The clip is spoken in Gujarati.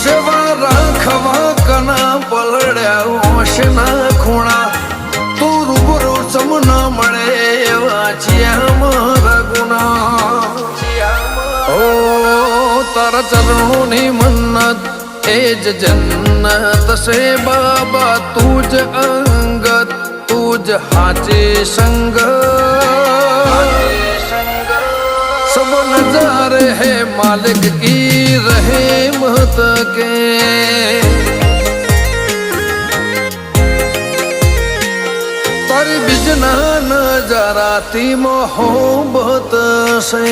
સેવા રાખવા કના પલડ્યા ઓશના ખૂણા તું રૂબરૂ સમના મળે એવા છીએ મારા ગુના ઓ તારા ચરણોની મન્નત એ જ જન્નત સે બાબા તું જ અંગત તું જ હાચે સંગ सब नजारे है मालिक की रहमत के तारी बिजना नजाराती मोहब्बत से